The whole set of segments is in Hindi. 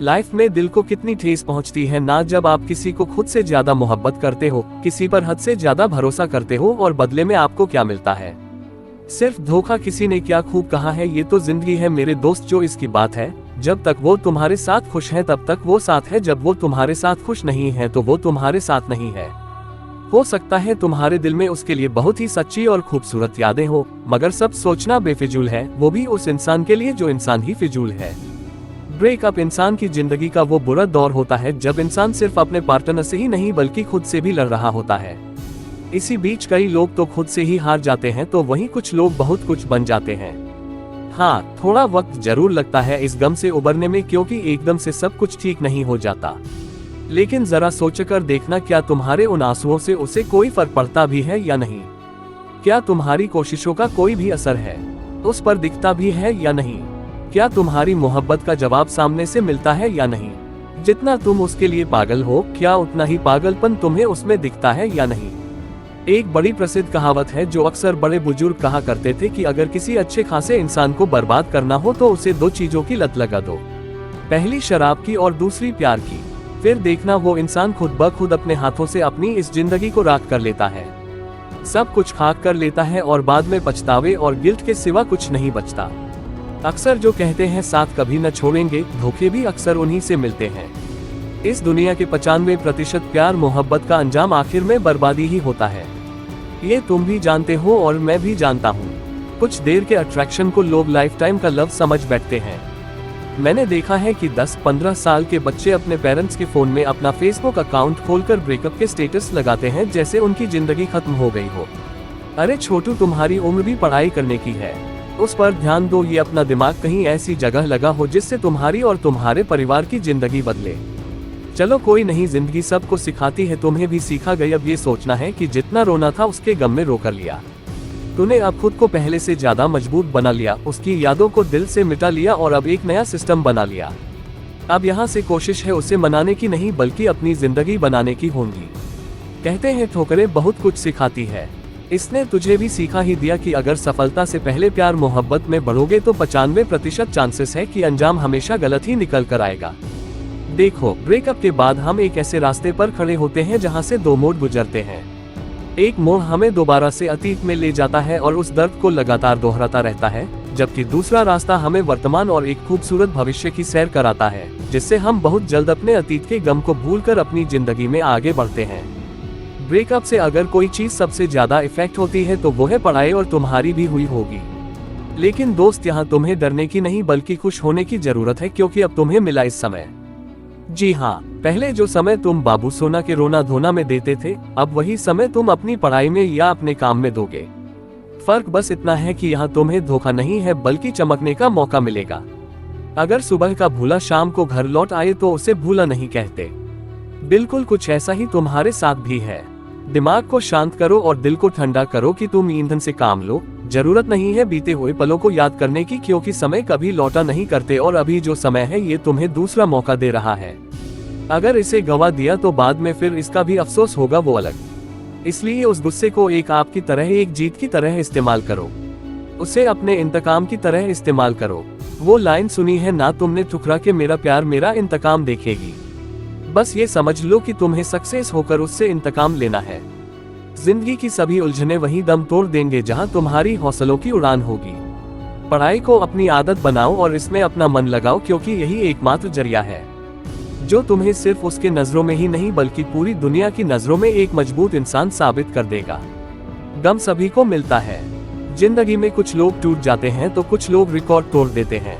लाइफ में दिल को कितनी ठेस पहुंचती है ना जब आप किसी को खुद से ज्यादा मोहब्बत करते हो, किसी पर हद से ज्यादा भरोसा करते हो और बदले में आपको क्या मिलता है? सिर्फ धोखा। किसी ने क्या खूब कहा है, ये तो जिंदगी है मेरे दोस्त जो इसकी बात है। जब तक वो तुम्हारे साथ खुश है तब तक वो साथ है, जब वो तुम्हारे साथ खुश नहीं है तो वो तुम्हारे साथ नहीं है। हो सकता है तुम्हारे दिल में उसके लिए बहुत ही सच्ची और खूबसूरत यादें हो, मगर सब सोचना बेफिजूल है, वो भी उस इंसान के लिए जो इंसान ही फिजूल है। ब्रेकअप इंसान की जिंदगी का वो बुरा दौर होता है जब इंसान सिर्फ अपने पार्टनर से ही नहीं बल्कि खुद से भी लड़ रहा होता है। इसी बीच कई लोग तो खुद से ही हार जाते हैं तो वहीं कुछ लोग बहुत कुछ बन जाते हैं। हाँ, थोड़ा वक्त जरूर लगता है इस गम से उबरने में, क्योंकि एकदम से सब कुछ ठीक नहीं हो जाता। लेकिन जरा सोचकर देखना, क्या तुम्हारे उन आंसुओं से उसे कोई फर्क पड़ता भी है या नहीं? क्या तुम्हारी कोशिशों का कोई भी असर है? उस पर दिखता भी है या नहीं? क्या तुम्हारी मोहब्बत का जवाब सामने से मिलता है या नहीं? जितना तुम उसके लिए पागल हो, क्या उतना ही पागलपन तुम्हें उसमें दिखता है या नहीं? एक बड़ी प्रसिद्ध कहावत है जो अक्सर बड़े बुजुर्ग कहा करते थे कि अगर किसी अच्छे खासे इंसान को बर्बाद करना हो तो उसे दो चीजों की लत लगा दो, पहली शराब की और दूसरी प्यार की। फिर देखना वो इंसान खुद ब खुद अपने हाथों से अपनी इस जिंदगी को राख कर लेता है, सब कुछ खाक कर लेता है और बाद में पछतावे और गिल्ट के सिवा कुछ नहीं बचता। अक्सर जो कहते हैं साथ कभी न छोड़ेंगे, धोखे भी अक्सर उन्हीं से मिलते हैं। इस दुनिया के 95% प्यार मोहब्बत का अंजाम आखिर में बर्बादी ही होता है। ये तुम भी जानते हो और मैं भी जानता हूँ। कुछ देर के अट्रैक्शन को लोग लाइफ टाइम का लव समझ बैठते हैं। मैंने देखा है कि 10-15 साल के बच्चे अपने पेरेंट्स के फोन में अपना फेसबुक अकाउंट खोलकर ब्रेकअप के स्टेटस लगाते हैं जैसे उनकी जिंदगी खत्म हो गई हो। अरे छोटू, तुम्हारी उम्र भी पढ़ाई करने की है, उस पर ध्यान दो। ये अपना दिमाग कहीं ऐसी जगह लगा हो जिससे तुम्हारी और तुम्हारे परिवार की जिंदगी बदले। चलो कोई नहीं, जिंदगी सबको सिखाती है, तुम्हें भी सीखा गई। अब ये सोचना है कि जितना रोना था उसके गम में रो कर लिया। तूने अब खुद को पहले से ज्यादा मजबूत बना लिया, उसकी यादों को दिल से मिटा लिया और अब एक नया सिस्टम बना लिया। अब यहाँ से कोशिश है उसे मनाने की नहीं बल्कि अपनी जिंदगी बनाने की होगी। कहते हैं ठोकरें बहुत कुछ सिखाती है, इसने तुझे भी सिखा ही दिया कि अगर सफलता से पहले प्यार मोहब्बत में बढ़ोगे तो 95% चांसेस है कि अंजाम हमेशा गलत ही निकल कर आएगा। देखो, ब्रेकअप के बाद हम एक ऐसे रास्ते पर खड़े होते हैं जहां से दो मोड़ गुजरते हैं। एक मोड़ हमें दोबारा से अतीत में ले जाता है और उस दर्द को लगातार दोहराता रहता है, जबकि दूसरा रास्ता हमें वर्तमान और एक खूबसूरत भविष्य की सैर कराता है, जिससे हम बहुत जल्द अपने अतीत के गम को भूलकर अपनी जिंदगी में आगे बढ़ते हैं। ब्रेकअप से अगर कोई चीज सबसे ज्यादा इफेक्ट होती है तो वो है पढ़ाई, और तुम्हारी भी हुई होगी। लेकिन दोस्त, यहाँ तुम्हें डरने की नहीं बल्कि खुश होने की जरूरत है, क्योंकि अब तुम्हें मिला इस समय। जी हाँ, पहले जो समय तुम बाबू सोना के रोना धोना में देते थे, अब वही समय तुम अपनी पढ़ाई में या अपने काम में दोगे। फर्क बस इतना है कि यहाँ तुम्हें धोखा नहीं है बल्कि चमकने का मौका मिलेगा। अगर सुबह का भूला शाम को घर लौट आए तो उसे भूला नहीं कहते। बिल्कुल कुछ ऐसा ही तुम्हारे साथ भी है। दिमाग को शांत करो और दिल को ठंडा करो कि तुम ईंधन से काम लो। जरूरत नहीं है बीते हुए पलों को याद करने की, क्योंकि समय कभी लौटा नहीं करते और अभी जो समय है ये तुम्हें दूसरा मौका दे रहा है। अगर इसे गवा दिया तो बाद में फिर इसका भी अफसोस होगा, वो अलग। इसलिए उस गुस्से को एक आप की तरह, एक जीत की तरह इस्तेमाल करो। उसे अपने इंतकाम की तरह इस्तेमाल करो। वो लाइन सुनी है ना तुमने, ठुकरा के मेरा प्यार मेरा इंतकाम देखेगी। बस ये समझ लो कि तुम्हें सक्सेस होकर उससे इंतकाम लेना है। जिंदगी की सभी उलझने वहीं दम तोड़ देंगे जहां तुम्हारी हौसलों की उड़ान होगी। पढ़ाई को अपनी आदत बनाओ और इसमें अपना मन लगाओ, क्योंकि यही एकमात्र जरिया है जो तुम्हें सिर्फ उसके नजरों में ही नहीं बल्कि पूरी दुनिया की नजरों में एक मजबूत इंसान साबित कर देगा। गम सभी को मिलता है। जिंदगी में कुछ लोग टूट जाते हैं तो कुछ लोग रिकॉर्ड तोड़ देते हैं।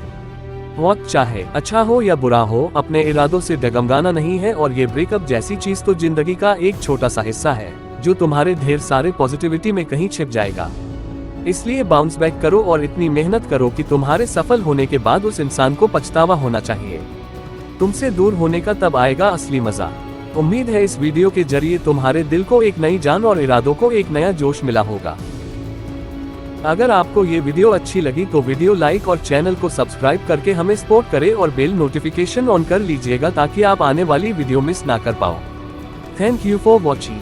वक्त चाहे अच्छा हो या बुरा हो, अपने इरादों से डगमगाना नहीं है, और ये ब्रेकअप जैसी चीज तो जिंदगी का एक छोटा सा हिस्सा है जो तुम्हारे ढेर सारे पॉजिटिविटी में कहीं छिप जाएगा। इसलिए बाउंस बैक करो और इतनी मेहनत करो कि तुम्हारे सफल होने के बाद उस इंसान को पछतावा होना चाहिए। तुमसे दूर होने का तब आएगा असली मजा। उम्मीद है इस वीडियो के जरिए तुम्हारे दिल को एक नई जान और इरादों को एक नया जोश मिला होगा। अगर आपको ये वीडियो अच्छी लगी तो वीडियो लाइक और चैनल को सब्सक्राइब करके हमें सपोर्ट करें और बेल नोटिफिकेशन ऑन कर लीजिएगा ताकि आप आने वाली वीडियो मिस ना कर पाओ। Thank you for watching.